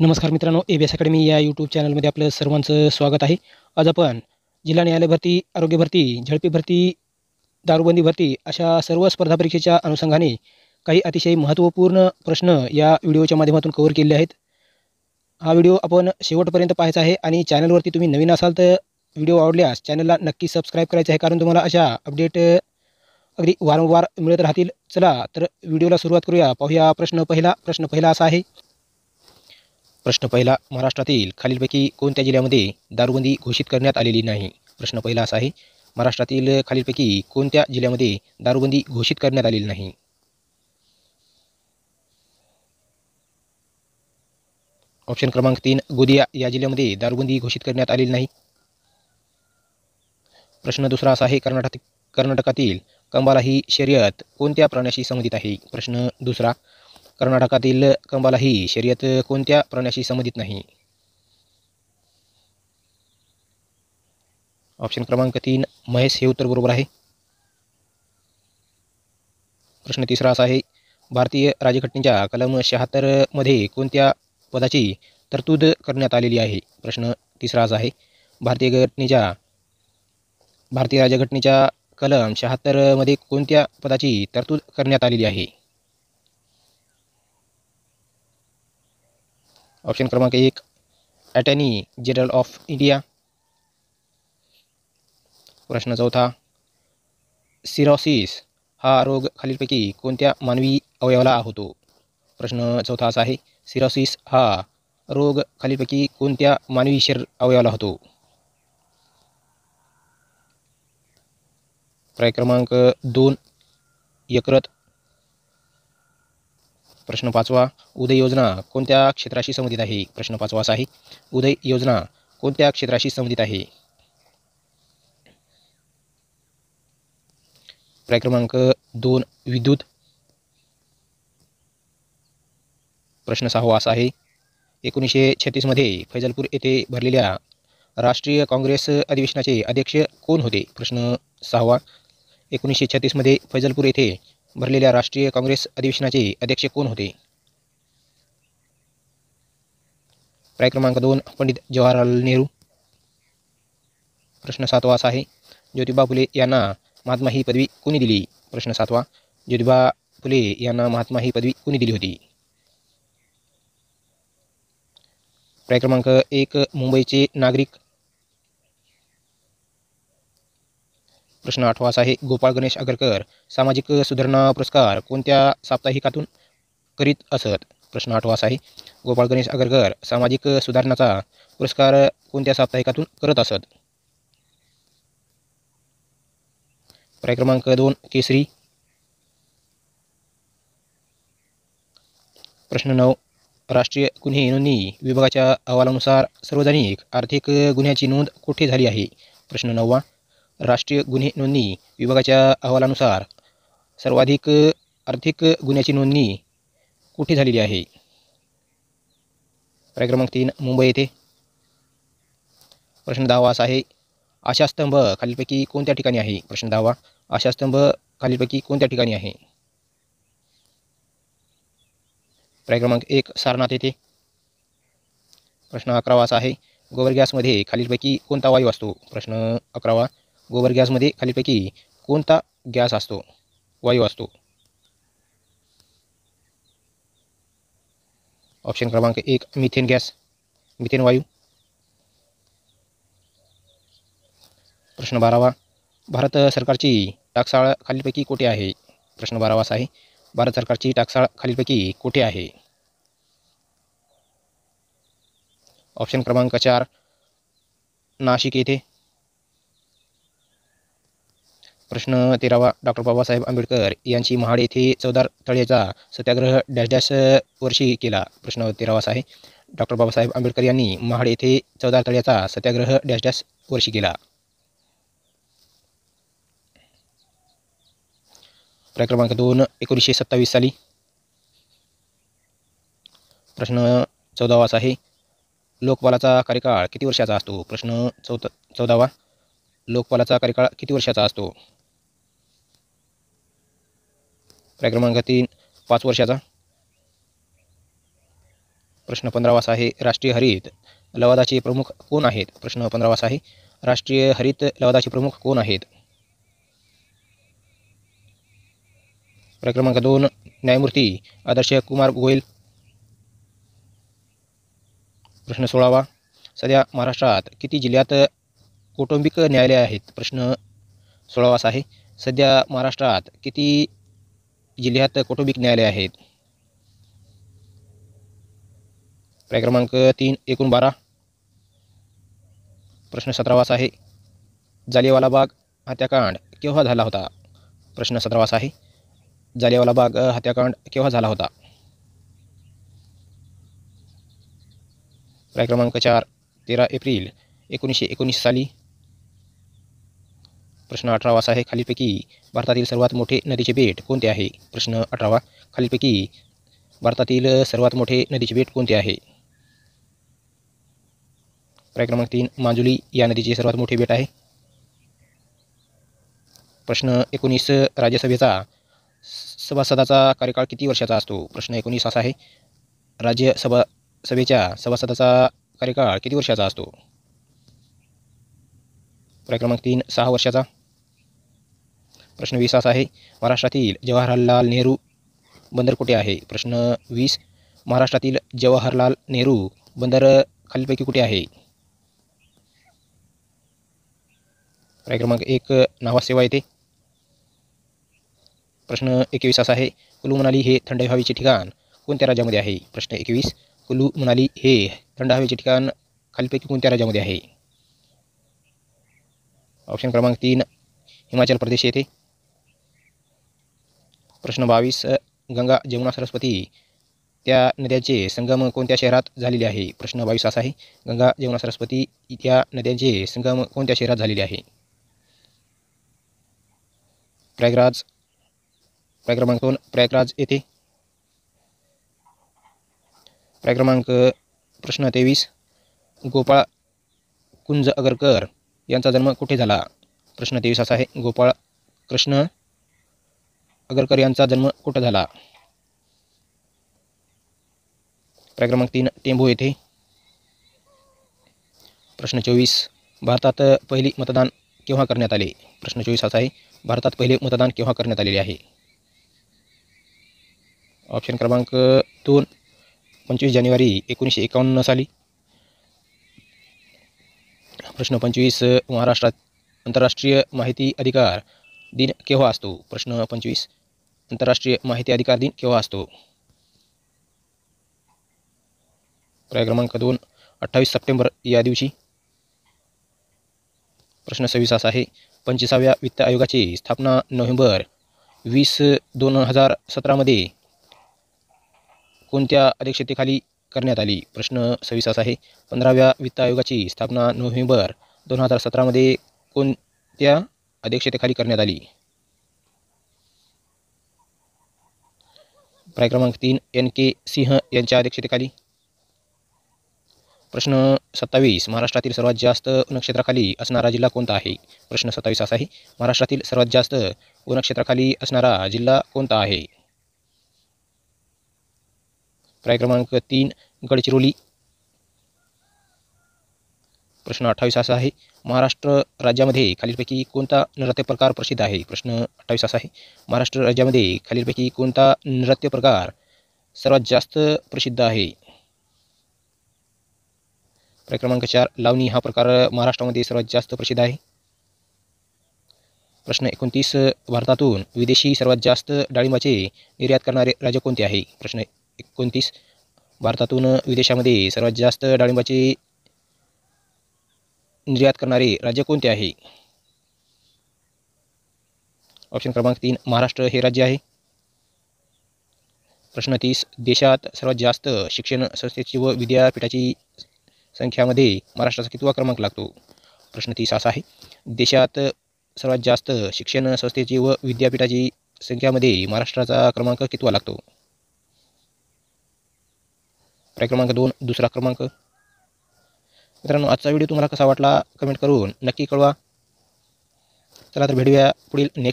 नमस्कार मित्रांनो, ABS academy या यूट्यूब चॅनलमध्ये आपलं सर्वांचं स्वागत आहे. आज आपण जिल्हा न्यायालय भरती, आरोग्य भरती, झडपी भरती, दारूबंदी भरती अशा सर्व स्पर्धा परीक्षेच्या अनुषंगाने काही अतिशय महत्त्वपूर्ण प्रश्न या व्हिडिओच्या माध्यमातून कव्हर केलेले आहेत. हा व्हिडिओ आपण शेवटपर्यंत पाहायचा आहे आणि चॅनलवरती तुम्ही नवीन असाल तर व्हिडिओ आवडल्यास चॅनलला नक्की सबस्क्राईब करायचं आहे, कारण तुम्हाला अशा अपडेट अगदी वारंवार मिळत राहतील. चला तर व्हिडिओला सुरुवात करूया. पाहूया प्रश्न पहिला असा आहे. प्रश्न पहिला, महाराष्ट्रातील खालीलपैकी कोणत्या जिल्ह्यामध्ये दारूबंदी घोषित करण्यात आलेली नाही? प्रश्न पहिला असा आहे, महाराष्ट्रातील खालीलपैकी कोणत्या जिल्ह्यामध्ये दारूबंदी घोषित करण्यात आलेली नाही? ऑप्शन क्रमांक 3, गोंदिया या जिल्ह्यामध्ये दारूबंदी घोषित करण्यात आलेली नाही. प्रश्न दुसरा असा आहे, कर्नाटकातील कंबाला ही शर्यत कोणत्या प्राण्याशी संबंधित आहे? प्रश्न दुसरा, कर्नाटकातील कंबाला ही शर्यत कोणत्या प्राण्याशी संबंधित नाही? ऑप्शन क्रमांक 3, म्हैस हे उत्तर बरोबर आहे. प्रश्न तिसरा असा आहे, भारतीय राज्यघटनेच्या कलम 76 मध्ये कोणत्या पदाची तरतूद करण्यात आलेली आहे? प्रश्न तिसरा असा आहे, भारतीय राज्यघटनेच्या कलम 76 मध्ये कोणत्या पदाची तरतूद करण्यात आलेली आहे? ऑप्शन क्रमांक 1, अटॉर्नी जनरल ऑफ इंडिया. प्रश्न चौथा, सिरोसिस हा रोग खालीलपैकी कोणत्या मानवी अवयवाला होतो? प्रश्न चौथा असा आहे, सिरोसिस हा रोग खालीलपैकी कोणत्या मानवी अवयवाला होतो? पर्याय क्रमांक 2, यकृत. प्रश्न पाचवा, उदय योजना कोणत्या क्षेत्राशी संबंधित आहे? प्रश्न पाचवा असा आहे, उदय योजना कोणत्या क्षेत्राशी संबंधित आहे? पर्याय क्रमांक 2, विद्युत. प्रश्न सहावा असा आहे, 1936 मध्ये फैजलपूर येथे भरलेल्या राष्ट्रीय काँग्रेस अधिवेशनाचे अध्यक्ष कोण होते? प्रश्न सहावा, 1936 मध्ये फैजलपूर येथे भरलेल्या राष्ट्रीय काँग्रेस अधिवेशनाचे अध्यक्ष कोण होते? पर्याय क्रमांक 2, पंडित जवाहरलाल नेहरू. प्रश्न सातवा असा आहे, ज्योतिबा फुले यांना महात्मा ही पदवी कोणी दिली? प्रश्न सातवा, ज्योतिबा फुले यांना महात्मा ही पदवी कोणी दिली होती? पर्याय क्रमांक 1, मुंबईचे नागरिक. प्रश्न आठवा असा आहे, गोपाळ गणेश आगरकर सामाजिक सुधारणा पुरस्कार कोणत्या साप्ताहिकातून करीत असत? प्रश्न आठवा असा आहे, गोपाळ गणेश आगरकर सामाजिक सुधारणाचा पुरस्कार कोणत्या साप्ताहिकातून करत असत? पर्याय क्रमांक 2, केसरी. प्रश्न 9, राष्ट्रीय गुन्हे नोंदणी विभागाच्या अहवालानुसार सार्वजनिक आर्थिक गुन्ह्याची नोंद कुठे झाली आहे? प्रश्न 9वा, राष्ट्रीय गुन्हे नोंदणी विभागाच्या अहवालानुसार सर्वाधिक आर्थिक गुन्ह्याची नोंदणी कुठे झालेली आहे? पर्याय क्रमांक 3, मुंबई येथे. प्रश्न 10वा असा आहे, आशास्तंभ खालीलपैकी कोणत्या ठिकाणी आहे? प्रश्न 10वा, आशास्तंभ खालीलपैकी कोणत्या ठिकाणी आहे? पर्याय क्रमांक 1, सारनाथ येथे. प्रश्न 11वा असा आहे, गोबर गॅसमध्ये खालीलपैकी कोणता वायू असतो? प्रश्न 11वा, गोबर गॅसमध्ये खालीलपैकी कोणता वायू असतो? ऑप्शन क्रमांक 1, मिथेन वायू. प्रश्न 12वा, भारत सरकारची टाकसाळ खालीलपैकी कोठे आहे? प्रश्न 12वा असा आहे, भारत सरकारची टाकसाळ खालीलपैकी कोठे आहे? ऑप्शन क्रमांक 4, नाशिक येथे. प्रश्न 13वा, डॉक्टर बाबासाहेब आंबेडकर यांची महाड येथे चवदार तळ्याचा सत्याग्रह डॅश डॅश वर्षी केला. प्रश्न 13वा असा आहे, डॉक्टर बाबासाहेब आंबेडकर यांनी महाड येथे चवदार तळ्याचा सत्याग्रह डॅश डॅश वर्षी केला. पर्याय क्रमांक 2, 1927 साली. प्रश्न 14वा असा आहे, लोकपालाचा कार्यकाळ किती वर्षाचा असतो? प्रश्न 14वा, लोकपालाचा कार्यकाळ किती वर्षाचा असतो? पर्याय क्रमांक 3, 5 वर्षाचा. प्रश्न 15वा असा आहे, राष्ट्रीय हरित लवादाचे प्रमुख कोण आहेत? प्रश्न 15वा असा आहे, राष्ट्रीय हरित लवादाचे प्रमुख कोण आहेत? पर्याय क्रमांक 2 न्यायमूर्ती आदर्श कुमार गोयल. प्रश्न 16वा, सध्या महाराष्ट्रात किती जिल्ह्यात कौटुंबिक न्यायालय आहेत? प्रश्न 16वा असा आहे, सध्या महाराष्ट्रात किती जिल्ह्यात कौटुंबिक न्यायालय आहेत? पर्याय क्रमांक 3 एकूण 12. प्रश्न 17वा असा आहे, जालियनवाला बाग हत्याकांड केव्हा झाला होता? प्रश्न 17वा असा आहे, जालियनवाला बाग हत्याकांड केव्हा झाला होता? पर्याय क्रमांक 4 13 एप्रिल 1919 साली. प्रश्न 18वा असा आहे, खालीलपैकी भारतातील सर्वात मोठे नदीचे बेट कोणते आहे? प्रश्न 18वा, खालीलपैकी भारतातील सर्वात मोठे नदीचे बेट कोणते आहे? पर्याय क्रमांक 3 मांजुली या नदीचे सर्वात मोठे बेट आहे. प्रश्न 19 राज्यसभेचा सभासदाचा कार्यकाळ किती वर्षाचा असतो? प्रश्न 19 असा आहे, राज्यसभेच्या सभासदाचा कार्यकाळ किती वर्षाचा असतो? पर्याय क्रमांक 3 6 वर्षाचा. प्रश्न 20 असा आहे, महाराष्ट्रातील जवाहरलाल नेहरू बंदर कुठे आहे? प्रश्न 20 महाराष्ट्रातील जवाहरलाल नेहरू बंदर खालीलपैकी कुठे आहे? पर्याय क्रमांक 1 नावास सेवा येथे. प्रश्न 21 असा आहे, कुलू मनाली हे थंड हवेचे ठिकाण कोणत्या राज्यामध्ये आहे? प्रश्न 21 कुलू मनाली हे थंड हवेचे ठिकाण खालीलपैकी कोणत्या राज्यामध्ये आहे? ऑप्शन क्रमांक 3 हिमाचल प्रदेश येथे. प्रश्न 22 गंगा जमुना सरस्वती त्या नद्यांचे संगम कोणत्या शहरात झालेले आहे? प्रश्न 22 असा आहे, गंगा जमुना सरस्वती या नद्यांचे संगम कोणत्या शहरात झालेले आहे? प्रयागराज. पर्याय क्रमांक 2 प्रयागराज येथे. पर्याय क्रमांक प्रश्न 23 गोपाळ कुंज आगरकर यांचा जन्म कुठे झाला? प्रश्न 23 असा आहे, गोपाळ कृष्ण आगरकर यांचा जन्म कुठे झाला? पर्याय क्रमांक 3 टेंभू येथे. प्रश्न 24 भारतात पहिले मतदान केव्हा करण्यात आले? प्रश्न 24 असा आहे, भारतात पहिले मतदान केव्हा करण्यात आलेले आहे? ऑप्शन क्रमांक 2 25 जानेवारी 1951 साली. प्रश्न 25 महाराष्ट्रात आंतरराष्ट्रीय माहिती अधिकार दिन केव्हा असतो? प्रश्न 25 आंतरराष्ट्रीय माहिती अधिकार दिन केव्हा असतो? पर्याय क्रमांक 2 28 सप्टेंबर या दिवशी. प्रश्न 26 असा आहे, 25व्या वित्त आयोगाची स्थापना नोव्हेंबर 20 2017 मध्ये कोणत्या अध्यक्षतेखाली करण्यात आली? प्रश्न 26 असा आहे, 15व्या वित्त आयोगाची स्थापना नोव्हेंबर 2017 मध्ये कोणत्या अध्यक्षतेखाली करण्यात आली? पर्याय क्रमांक 3 NK सिंह यांच्या अध्यक्षतेखाली. प्रश्न 27 महाराष्ट्रातील सर्वात जास्त वनक्षेत्राखाली असणारा जिल्हा कोणता आहे? प्रश्न 27 असा आहे, महाराष्ट्रातील सर्वात जास्त वनक्षेत्राखाली असणारा जिल्हा कोणता आहे? पर्याय क्रमांक 3 गडचिरोली. प्रश्न 28 असा आहे, महाराष्ट्र राज्यामध्ये खालीलपैकी कोणता नृत्य प्रकार प्रसिद्ध आहे? प्रश्न 28 असा आहे, महाराष्ट्र राज्यामध्ये खालीलपैकी कोणता नृत्य प्रकार सर्वात जास्त प्रसिद्ध आहे? पर्याय क्रमांक 4 लावणी हा प्रकार महाराष्ट्रामध्ये सर्वात जास्त प्रसिद्ध आहे. प्रश्न 29 भारतातून विदेशी सर्वात जास्त डाळिंबाचे निर्यात करणारे राज्य कोणते आहे? प्रश्न 29 भारतातून विदेशामध्ये सर्वात जास्त डाळिंबाचे निर्यात करणारे राज्य कोणते आहे? ऑप्शन क्रमांक 3 महाराष्ट्र हे राज्य आहे. प्रश्न 30 देशात सर्वात जास्त शिक्षण संस्थेची व विद्यापीठाची संख्यामध्ये महाराष्ट्राचा कितवा क्रमांक लागतो? प्रश्न 30 असा आहे, देशात सर्वात जास्त शिक्षण संस्थेची व विद्यापीठाची संख्यामध्ये महाराष्ट्राचा क्रमांक कितवा लागतो? पर्याय क्रमांक 2 दुसरा क्रमांक. मित्रांनो, आजचा व्हिडिओ तुम्हाला कसा वाटला कमेंट करून नक्की कळवा. चला तर भेटूया पुढील नेक्स्ट